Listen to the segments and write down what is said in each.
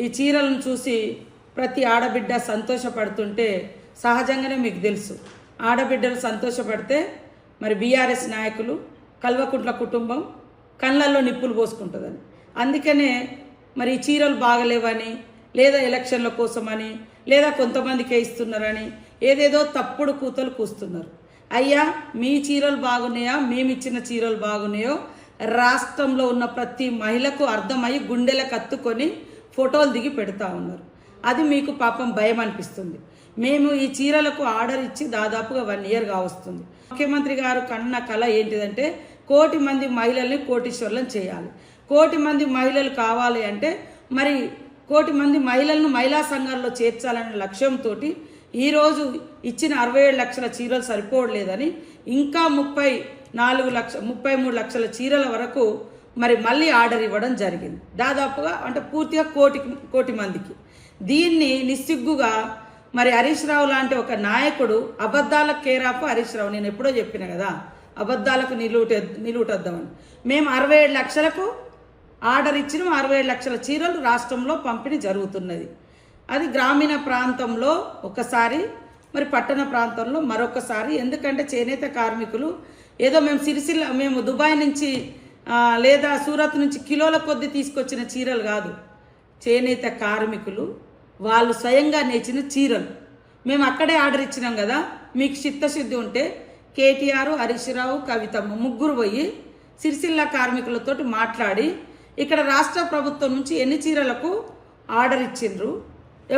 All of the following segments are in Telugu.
ఈ చీరలను చూసి ప్రతి ఆడబిడ్డ సంతోషపడుతుంటే సహజంగానే మీకు తెలుసు ఆడబిడ్డలు సంతోషపడితే మరి బీఆర్ఎస్ నాయకులు కల్వకుంట్ల కుటుంబం కళ్ళల్లో నిప్పులు పోసుకుంటుందని. అందుకనే మరి ఈ చీరలు బాగలేవని లేదా ఎలక్షన్ల కోసమని లేదా కొంతమందికే ఇస్తున్నారని ఏదేదో తప్పుడు కూతలు కూస్తున్నారు. అయ్యా మీ చీరలు బాగున్నాయా మేము ఇచ్చిన చీరలు బాగున్నాయో రాష్ట్రంలో ఉన్న ప్రతి మహిళకు అర్థమయ్యి గుండెలకు కత్తుకొని ఫోటోలు దిగి పెడతా ఉన్నారు. అది మీకు పాపం భయం అనిపిస్తుంది. మేము ఈ చీరలకు ఆర్డర్ ఇచ్చి దాదాపుగా 1 year కావస్తుంది. ముఖ్యమంత్రి గారు కన్న కళ ఏంటిదంటే 1 కోటి మంది మహిళల్ని కోటీశ్వర్లను చేయాలి. 1 కోటి మంది మహిళలు కావాలి అంటే మరి 1 కోటి మంది మహిళలను మహిళా సంఘాల్లో చేర్చాలనే లక్ష్యంతో ఈరోజు ఇచ్చిన 67 లక్షల చీరలు సరిపోవట్లేదని ఇంకా 33 లక్షల చీరల వరకు మరి మళ్ళీ ఆర్డర్ ఇవ్వడం జరిగింది. దాదాపుగా అంటే పూర్తిగా 1 కోటి మందికి. దీన్ని నిస్సిగ్గుగా మరి హరీష్ రావు లాంటి ఒక నాయకుడు అబద్ధాలకు కేరాపు హరీష్ రావు. నేను ఎప్పుడో చెప్పిన కదా అబద్ధాలకు నిలువుటద్దామని. మేము 67 లక్షలకు ఆర్డర్ ఇచ్చినాం. 67 లక్షల చీరలు రాష్ట్రంలో పంపిణీ జరుగుతున్నది. అది గ్రామీణ ప్రాంతంలో ఒకసారి మరి పట్టణ ప్రాంతంలో మరొకసారి. ఎందుకంటే చేనేత కార్మికులు ఏదో మేము దుబాయ్ నుంచి లేదా సూరత్ నుంచి కిలోల కొద్దీ తీసుకొచ్చిన చీరలు కాదు. చేనేత కార్మికులు వాళ్ళు స్వయంగా నేర్చిన చీరలు మేము అక్కడే ఆర్డర్ ఇచ్చినాం కదా. మీకు చిత్తశుద్ధి ఉంటే కేటీఆర్, హరీష్ రావు, కవితమ్మ ముగ్గురు పోయి సిరిసిల్ల కార్మికులతో మాట్లాడి ఇక్కడ రాష్ట్ర ప్రభుత్వం నుంచి ఎన్ని చీరలకు ఆర్డర్ ఇచ్చిండ్రు,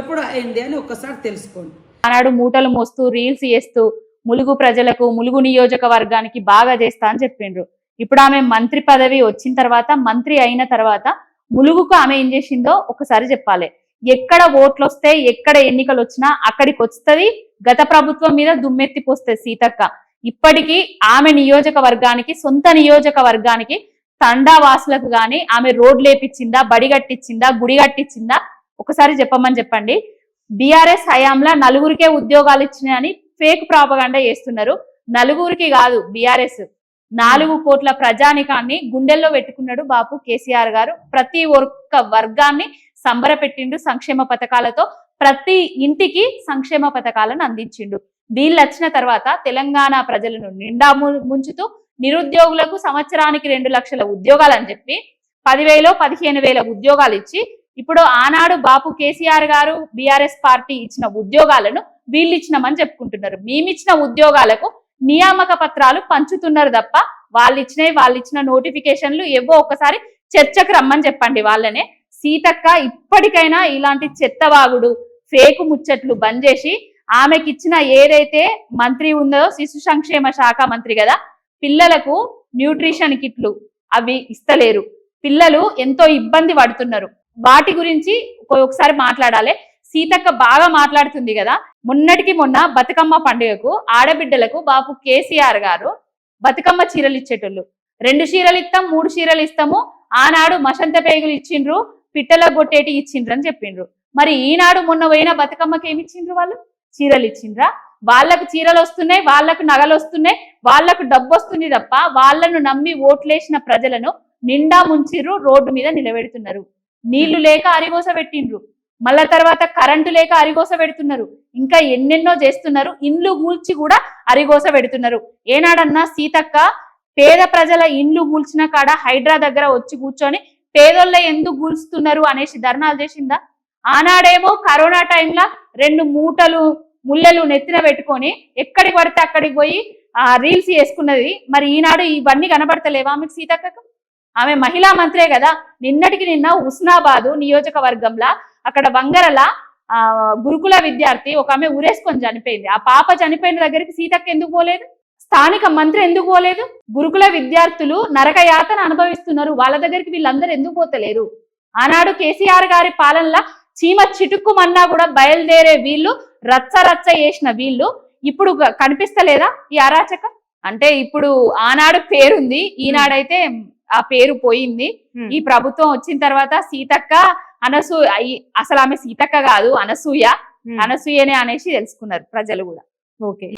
ఎప్పుడు అయింది అని ఒక్కసారి తెలుసుకోండి. ఆనాడు మూటలు మోస్తూ రీల్స్ చేస్తూ ములుగు ప్రజలకు ములుగు నియోజకవర్గానికి బాగా చేస్తా అని చెప్పిండ్రు. ఇప్పుడు ఆమె మంత్రి పదవి వచ్చిన తర్వాత, మంత్రి అయిన తర్వాత ములుగుకు ఆమె ఏం చేసిందో ఒకసారి చెప్పాలి. ఎక్కడ ఓట్లు వస్తే ఎక్కడ ఎన్నికలు వచ్చినా అక్కడికి వస్తుంది. గత ప్రభుత్వం మీద దుమ్మెత్తి పోస్తుంది సీతక్క. ఇప్పటికీ ఆమె నియోజకవర్గానికి, సొంత నియోజకవర్గానికి తండావాసులకు గాని ఆమె రోడ్లు లేపించిందా, బడి కట్టించిందా, గుడి కట్టించిందా ఒకసారి చెప్పమని చెప్పండి. బీఆర్ఎస్ హయాంలా 4గురికే ఉద్యోగాలు ఇచ్చినాయని ఫేక్ ప్రాపగాండా చేస్తున్నారు. 4గురికి కాదు, బీఆర్ఎస్ 4 కోట్ల ప్రజానికాన్ని గుండెల్లో పెట్టుకున్నాడు బాపు కేసీఆర్ గారు. ప్రతి ఒక్క వర్గాన్ని సంబరపెట్టిండు సంక్షేమ పథకాలతో. ప్రతి ఇంటికి సంక్షేమ పథకాలను అందించిండు. వీళ్ళు వచ్చిన తర్వాత తెలంగాణ ప్రజలను నిండా ముంచుతూ నిరుద్యోగులకు సంవత్సరానికి 2 లక్షల ఉద్యోగాలు అని చెప్పి 10,000 15,000 ఉద్యోగాలు ఇచ్చి ఇప్పుడు ఆనాడు బాపు కేసీఆర్ గారు బీఆర్ఎస్ పార్టీ ఇచ్చిన ఉద్యోగాలను వీళ్ళు ఇచ్చినామని చెప్పుకుంటున్నారు. మేమిచ్చిన ఉద్యోగాలకు నియామక పత్రాలు పంచుతున్నారు తప్ప వాళ్ళు ఇచ్చిన నోటిఫికేషన్లు ఏవో ఒకసారి చర్చకు రమ్మని చెప్పండి వాళ్ళనే. సీతక్క ఇప్పటికైనా ఇలాంటి చెత్తవాగుడు ఫేకు ముచ్చట్లు బంద్ చేసి ఆమెకి ఇచ్చిన ఏదైతే మంత్రి ఉందో శిశు సంక్షేమ శాఖ మంత్రి కదా, పిల్లలకు న్యూట్రిషన్ కిట్లు అవి ఇస్తలేరు. పిల్లలు ఎంతో ఇబ్బంది పడుతున్నారు. వాటి గురించి ఒకసారి మాట్లాడాలి. సీతక్క బాగా మాట్లాడుతుంది కదా. మొన్నటికి మొన్న బతుకమ్మ పండుగకు ఆడబిడ్డలకు బాపు కేసీఆర్ గారు బతుకమ్మ చీరలు ఇచ్చేటోళ్ళు. 2 చీరలు ఇస్తాం, 3 చీరలు ఇస్తాము. ఆనాడు మషంత పేగులు ఇచ్చిండ్రు, పిట్టల గొట్టేటి ఇచ్చిండ్రు అని చెప్పిండ్రు. మరి ఈనాడు మొన్న పోయిన బతుకమ్మకి ఏమి ఇచ్చిండ్రు? వాళ్ళు చీరలు ఇచ్చిండ్రా? వాళ్ళకు చీరలు వస్తున్నాయి, వాళ్ళకు నగలు వస్తున్నాయి, వాళ్ళకు డబ్బు వస్తుంది తప్ప వాళ్ళను నమ్మి ఓట్లేసిన ప్రజలను నిండా ముంచిర్రు, రోడ్డు మీద నిలబెడుతున్నారు. నీళ్లు లేక అరిగోస పెట్టిండ్రు, మళ్ళా తర్వాత కరెంటు లేక అరిగోస పెడుతున్నారు, ఇంకా ఎన్నెన్నో చేస్తున్నారు. ఇండ్లు కూల్చి కూడా అరిగోస పెడుతున్నారు. ఏనాడన్నా సీతక్క పేద ప్రజల ఇండ్లు కూల్చిన కాడ హైడ్రా దగ్గర వచ్చి కూర్చొని పేదోళ్ళ ఎందుకు కూల్స్తున్నారు అనేసి ధర్నాలు చేసిందా? ఆనాడేమో కరోనా టైంలో 2 మూటలు ముళ్ళలు నెత్తిన పెట్టుకొని ఎక్కడికి పడితే అక్కడికి పోయి రీల్స్ చేసుకున్నది. మరి ఈనాడు ఇవన్నీ కనబడతలేవా ఆమెకు సీతక్కకు? ఆమె మహిళా మంత్రే కదా. నిన్నటికి నిన్న హుస్నాబాదు నియోజకవర్గంలో అక్కడ వంగరల గురుకుల విద్యార్థి ఒక ఆమె ఊరేసుకొని చనిపోయింది. ఆ పాప చనిపోయిన దగ్గరికి సీతక్క ఎందుకు పోలేదు? స్థానిక మంత్రి ఎందుకు పోలేదు? గురుకుల విద్యార్థులు నరక యాతన అనుభవిస్తున్నారు, వాళ్ళ దగ్గరికి వీళ్ళందరూ ఎందుకు పోతలేరు? ఆనాడు కేసీఆర్ గారి పాలనలో చీమ చిటుక్కుమన్నా కూడా బయలుదేరే వీళ్ళు, రచ్చ రచ్చ చేసిన వీళ్ళు ఇప్పుడు కనిపిస్తలేదా ఈ అరాచకం? అంటే ఇప్పుడు ఆనాడు పేరుంది, ఈనాడైతే ఆ పేరు పోయింది. ఈ ప్రభుత్వం వచ్చిన తర్వాత సీతక్క అసలు ఆమె సీతక్క కాదు, అనసూయనే అనేసి తెలుసుకున్నారు ప్రజలు కూడా. ఓకే.